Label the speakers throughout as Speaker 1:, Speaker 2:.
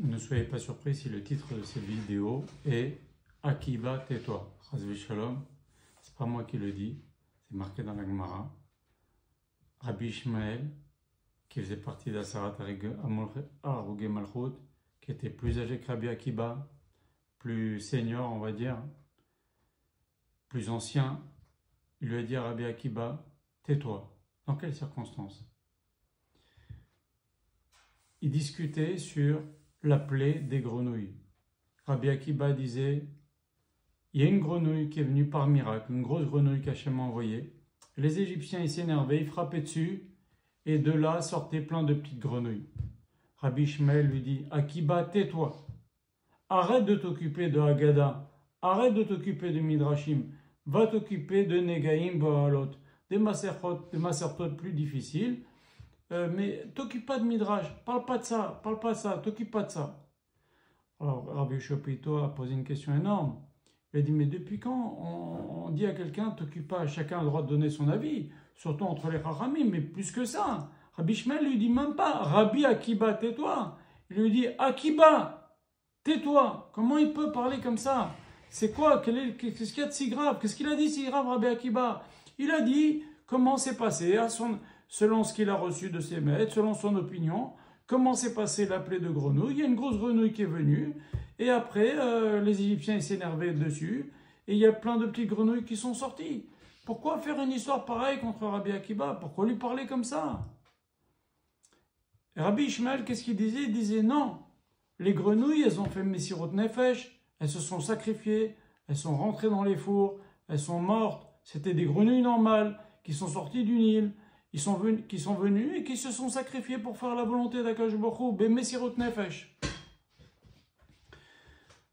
Speaker 1: Ne soyez pas surpris si le titre de cette vidéo est Akiba, tais-toi. Chas Shalom, c'est pas moi qui le dis, c'est marqué dans la Gemara. Rabbi Ishmael, qui faisait partie d'Asarat Harugei Malchut, qui était plus âgé que Rabbi Akiba, plus senior, on va dire, plus ancien, il lui a dit à Rabbi Akiba, tais-toi. Dans quelles circonstances? Il discutait sur la plaie des grenouilles. Rabbi Akiba disait, il y a une grenouille qui est venue par miracle, une grosse grenouille qu'Hachem m'a envoyée. Les Égyptiens, ils s'énervaient, ils frappaient dessus, et de là sortaient plein de petites grenouilles. Rabbi Ishmael lui dit, Akiba, tais-toi. Arrête de t'occuper de Haggadah, arrête de t'occuper de Midrashim, va t'occuper de Negaim Baalot, des masertot plus difficiles, mais t'occupe pas de Midrash, parle pas de ça, t'occupe pas de ça. Alors Rabbi Shopito a posé une question énorme. Il a dit, mais depuis quand on dit à quelqu'un, t'occupe pas, chacun a le droit de donner son avis, surtout entre les Chachamim, mais plus que ça. Rabbi Ishmael lui dit même pas, Rabbi Akiba, tais-toi. Il lui dit, Akiba, tais-toi. Comment il peut parler comme ça? C'est quoi? Qu'est-ce qu'il y a de si grave? Qu'est-ce qu'il a dit si grave, Rabbi Akiba? Il a dit comment c'est passé, selon ce qu'il a reçu de ses maîtres, selon son opinion, comment s'est passé la plaie de grenouille. Il y a une grosse grenouille qui est venue, et après, les Égyptiens s'énervaient dessus, et il y a plein de petites grenouilles qui sont sorties. Pourquoi faire une histoire pareille contre Rabbi Akiba? Pourquoi lui parler comme ça? Et Rabbi Ishmael, qu'est-ce qu'il disait? Il disait non, les grenouilles, elles ont fait Messirot Nefesh, elles se sont sacrifiées, elles sont rentrées dans les fours, elles sont mortes. C'était des grenouilles normales qui sont sorties du Nil, qui sont venus et qui se sont sacrifiés pour faire la volonté d'Akadosh Baruch Hu, B'Messirot Nefesh.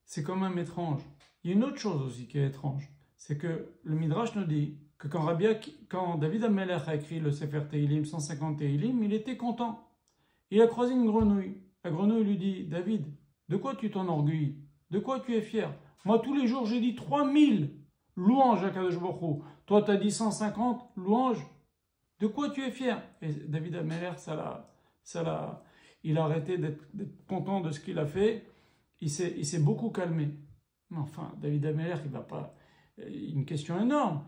Speaker 1: C'est quand même étrange. Il y a une autre chose aussi qui est étrange, c'est que le Midrash nous dit que quand David HaMelech a écrit le Sefer Tehilim, 150 Tehilim, il était content. Il a croisé une grenouille. La grenouille lui dit, David, de quoi tu t'enorgueillis? De quoi tu es fier? Moi, tous les jours, j'ai dit 3000 louanges à Kadosh Baruch Hu. Toi, tu as dit 150 louanges. De quoi tu es fier? Et David HaMelech, il a arrêté d'être content de ce qu'il a fait. Il s'est beaucoup calmé. Mais enfin, David HaMelech, il va pas... Une question énorme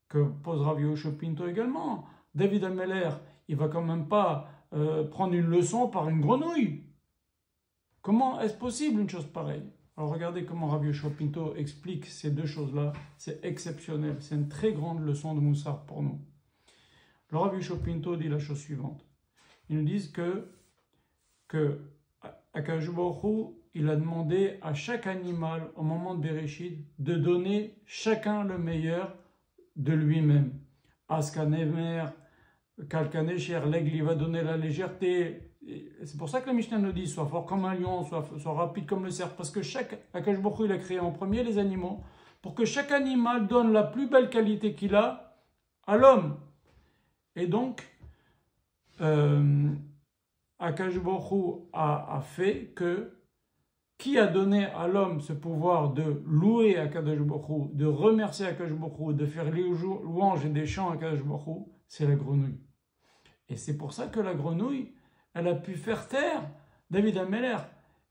Speaker 1: que pose Rav Yehoshua Pinto également. David HaMelech, il va quand même pas prendre une leçon par une grenouille. Comment est-ce possible une chose pareille? Alors regardez comment Rav Yehoshua Pinto explique ces deux choses-là. C'est exceptionnel. C'est une très grande leçon de Moussar pour nous. Le Rav Yehoshua Pinto dit la chose suivante. Ils nous disent que Akadosh Baruch Hu, il a demandé à chaque animal au moment de Bereshit de donner chacun le meilleur de lui-même. Askanemer, Kalkanesher, l'aigle, il va donner la légèreté. C'est pour ça que la Mishnah nous dit soit fort comme un lion, soit rapide comme le cerf, parce que Akadosh Baruch Hu, il a créé en premier les animaux, pour que chaque animal donne la plus belle qualité qu'il a à l'homme. Et donc, Akadosh Baruch Hu a fait que qui a donné à l'homme ce pouvoir de louer Akadosh Baruch Hu, de remercier Akadosh Baruch Hu, de faire les louanges et des chants à Akadosh Baruch Hu, c'est la grenouille. Et c'est pour ça que la grenouille, elle a pu faire taire David HaMelech.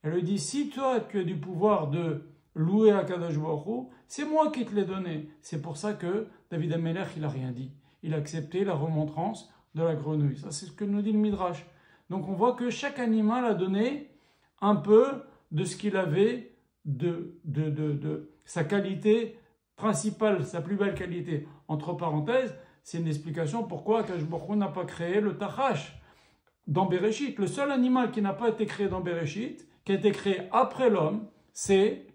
Speaker 1: Elle lui dit, si toi tu as du pouvoir de louer Akadosh Baruch Hu, c'est moi qui te l'ai donné. C'est pour ça que David HaMelech, il n'a rien dit. Il a accepté la remontrance de la grenouille. Ça, c'est ce que nous dit le Midrash. Donc on voit que chaque animal a donné un peu de ce qu'il avait, de sa qualité principale, sa plus belle qualité. Entre parenthèses, c'est une explication pourquoi Akadosh Baruch Hu n'a pas créé le Tachash dans Bereshit. Le seul animal qui n'a pas été créé dans Bereshit, qui a été créé après l'homme, c'est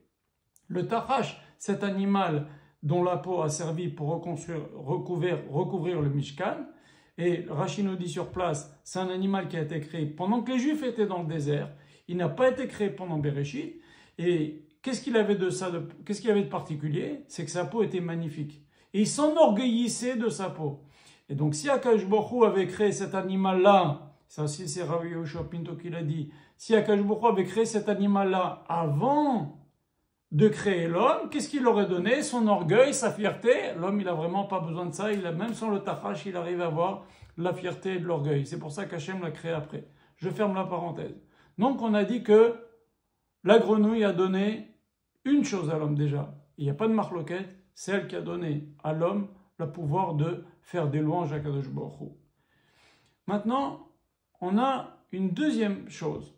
Speaker 1: le Tachash, cet animal dont la peau a servi pour recouvrir le Mishkan. Et Rashi nous dit sur place, c'est un animal qui a été créé pendant que les Juifs étaient dans le désert. Il n'a pas été créé pendant Bereshit. Et qu'est-ce qu'il avait de particulier? C'est que sa peau était magnifique. Et il s'enorgueillissait de sa peau. Et donc, si Akadosh Baruch Hu avait créé cet animal-là, ça aussi c'est Rav Yehoshua Pinto qui l'a dit, si Akadosh Baruch Hu avait créé cet animal-là avant de créer l'homme, qu'est-ce qu'il aurait donné? Son orgueil, sa fierté. L'homme, il n'a vraiment pas besoin de ça. Même sans le tachash, il arrive à avoir la fierté et de l'orgueil. C'est pour ça qu'Hachem l'a créé après. Je ferme la parenthèse. Donc, on a dit que la grenouille a donné une chose à l'homme déjà. Il n'y a pas de marloquette, c'est elle qui a donné à l'homme le pouvoir de faire des louanges à Kadosh Baruch Hu. Maintenant, on a une deuxième chose.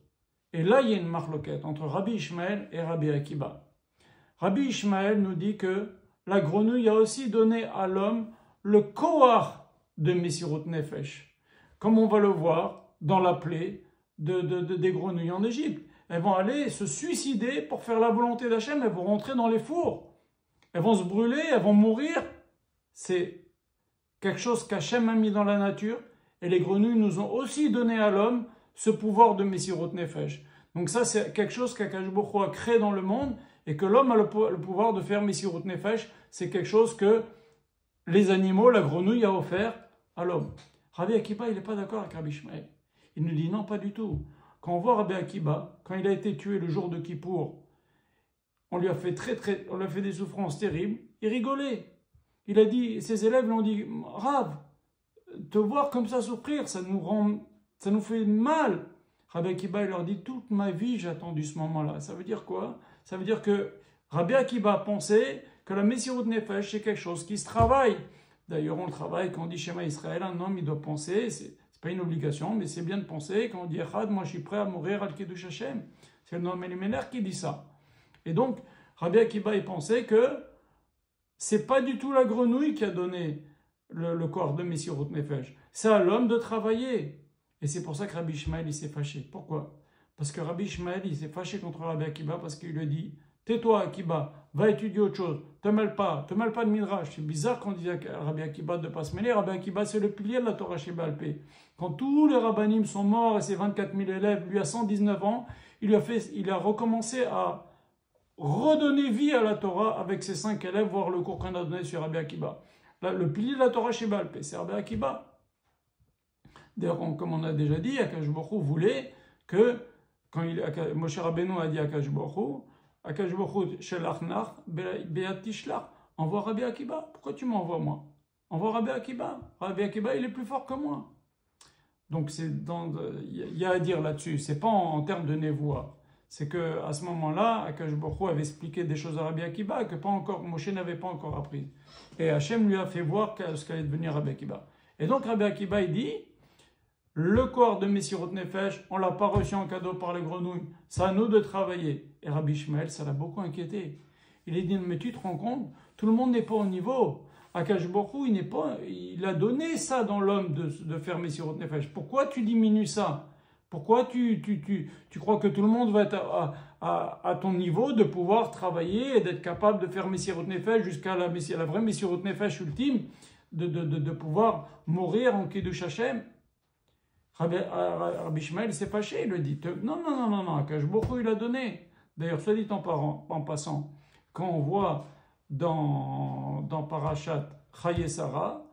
Speaker 1: Et là, il y a une marloquette entre Rabbi Ishmael et Rabbi Akiba. Rabbi Ishmael nous dit que la grenouille a aussi donné à l'homme le koar de Messirut Nefesh. Comme on va le voir dans la plaie des grenouilles en Égypte. Elles vont aller se suicider pour faire la volonté d'Hachem, elles vont rentrer dans les fours. Elles vont se brûler, elles vont mourir. C'est quelque chose qu'Hachem a mis dans la nature. Et les grenouilles nous ont aussi donné à l'homme ce pouvoir de Messirut Nefesh. Donc ça, c'est quelque chose qu'Akadosh Baruch Hu a créé dans le monde et que l'homme a le pouvoir de faire Messirut Nefesh. C'est quelque chose que les animaux, la grenouille a offert à l'homme. Rabbi Akiba, il n'est pas d'accord avec Rabbi Ishmael. Il nous dit non, pas du tout. Quand on voit Rabbi Akiba, quand il a été tué le jour de Kippour, on lui a fait des souffrances terribles, il rigolait. Il a dit, ses élèves lui ont dit, Rav, te voir comme ça souffrir, ça nous fait mal. Rabbi Akiba, il leur dit, toute ma vie, j'ai attendu ce moment-là. Ça veut dire quoi? Ça veut dire que Rabbi Akiba pensait que la Messirut Nefesh, c'est quelque chose qui se travaille. D'ailleurs, on le travaille quand on dit Shema Israël, un homme, il doit penser, c'est pas une obligation, mais c'est bien de penser, quand on dit Echad, moi je suis prêt à mourir al Kiddush Hashem. C'est le Noam Elimelech qui dit ça. Et donc, Rabbi Akiba, il pensait que c'est pas du tout la grenouille qui a donné le corps de Messirut Nefesh. C'est à l'homme de travailler. Et c'est pour ça que Rabbi Ishmael, il s'est fâché. Pourquoi? Parce que Rabbi Ishmael, il s'est fâché contre Rabbi Akiba parce qu'il lui a dit, tais-toi Akiba, va étudier autre chose, te mêle pas de Midrash. C'est bizarre qu'on dise à Rabbi Akiba de ne pas se mêler. Rabbi Akiba, c'est le pilier de la Torah chez Baal Pé. Quand tous les rabbanim sont morts et ses 24 000 élèves, lui à 119 ans, il a recommencé à redonner vie à la Torah avec ses 5 élèves, voir le cours qu'on a donné sur Rabbi Akiba. Là, le pilier de la Torah chez Baal Pé, c'est Rabbi Akiba. D'ailleurs, comme on a déjà dit, Akadosh Baruch Hu voulait que, quand Moshe Rabbeinu a dit à Akadosh Baruch Hu, Akadosh Baruch Hu, Shelach nach, Be'at tishlach, envoie Rabbi Akiba. Pourquoi tu m'envoies moi? Envoie Rabbi Akiba. Rabbi Akiba, il est plus fort que moi. Donc, il y a à dire là-dessus. C'est pas en termes de névoie. C'est qu'à ce moment-là, Akadosh Baruch Hu avait expliqué des choses à Rabbi Akiba que Moshe n'avait pas encore appris. Et Hachem lui a fait voir ce qu'allait devenir Rabbi Akiba. Et donc, Rabbi Akiba, il dit, le corps de Messirut Nefesh, on ne l'a pas reçu en cadeau par les grenouilles. C'est à nous de travailler. Et Rabbi Ishmael, ça l'a beaucoup inquiété. Il a dit, mais tu te rends compte, tout le monde n'est pas au niveau. Akadosh Baruch Hu, il a donné ça dans l'homme de faire Messirut Nefesh. Pourquoi tu diminues ça? Pourquoi tu crois que tout le monde va être à ton niveau de pouvoir travailler et d'être capable de faire Messirut Nefesh jusqu'à la vraie Messirut Nefesh ultime, de pouvoir mourir en Kiddush Hashem? Rabbi Ishmael s'est fâché, il lui dit non, Akadosh Baruch Hu, il a donné. D'ailleurs, soit dit en passant, quand on voit dans Parashat Chaye Sarah,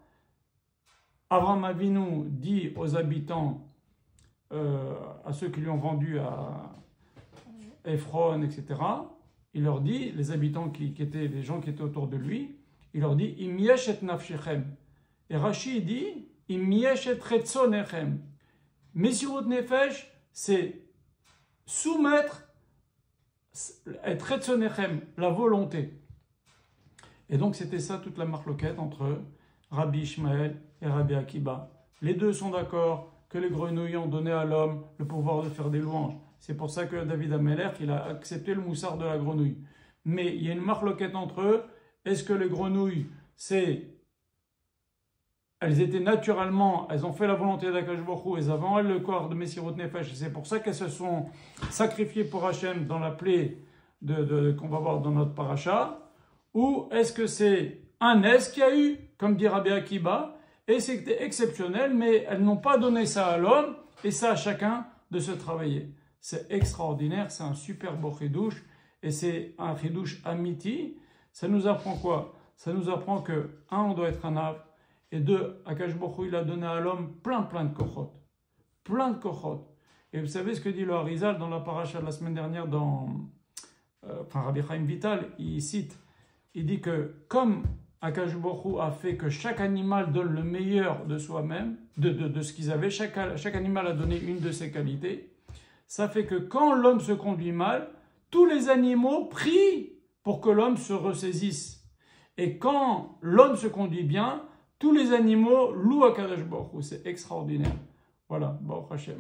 Speaker 1: Avraham Avinu dit aux habitants, à ceux qui lui ont vendu à Ephron, etc., il leur dit, les habitants les gens qui étaient autour de lui, il leur dit, Im yesh et nafshechem. Et Rashi dit, Im yesh et retzonechem. Messirut Nefesh, c'est soumettre, être retzonechem, la volonté. Et donc c'était ça toute la marloquette entre Rabbi Ishmael et Rabbi Akiba. Les deux sont d'accord que les grenouilles ont donné à l'homme le pouvoir de faire des louanges. C'est pour ça que David Amelech, il a accepté le moussard de la grenouille. Mais il y a une marloquette entre eux. Est-ce que les grenouilles, elles étaient naturellement, elles ont fait la volonté d'Akadosh Baruch Hu, elles avaient le corps de Messirut Nefesh, c'est pour ça qu'elles se sont sacrifiées pour Hachem dans la plaie qu'on va voir dans notre paracha? Ou est-ce que c'est un est qu'il y a eu, comme dit Rabbi Akiba, et c'était exceptionnel, mais elles n'ont pas donné ça à l'homme, et ça à chacun de se travailler. C'est extraordinaire, c'est un super beau chidouche, et c'est un chidouche amiti. Ça nous apprend quoi? Ça nous apprend que, un, on doit être un ave, et deux, Akadosh Baruch Hu, il a donné à l'homme plein de kochot. Plein de kochot. Et vous savez ce que dit le Harizal dans la paracha de la semaine dernière, Rabbi Chaim Vital, il cite, il dit que comme Akadosh Baruch Hu a fait que chaque animal donne le meilleur de soi-même, de ce qu'ils avaient, chaque animal a donné une de ses qualités, ça fait que quand l'homme se conduit mal, tous les animaux prient pour que l'homme se ressaisisse. Et quand l'homme se conduit bien, tous les animaux louent Akadosh Baruch Hu. C'est extraordinaire. Voilà, Baruch Hashem.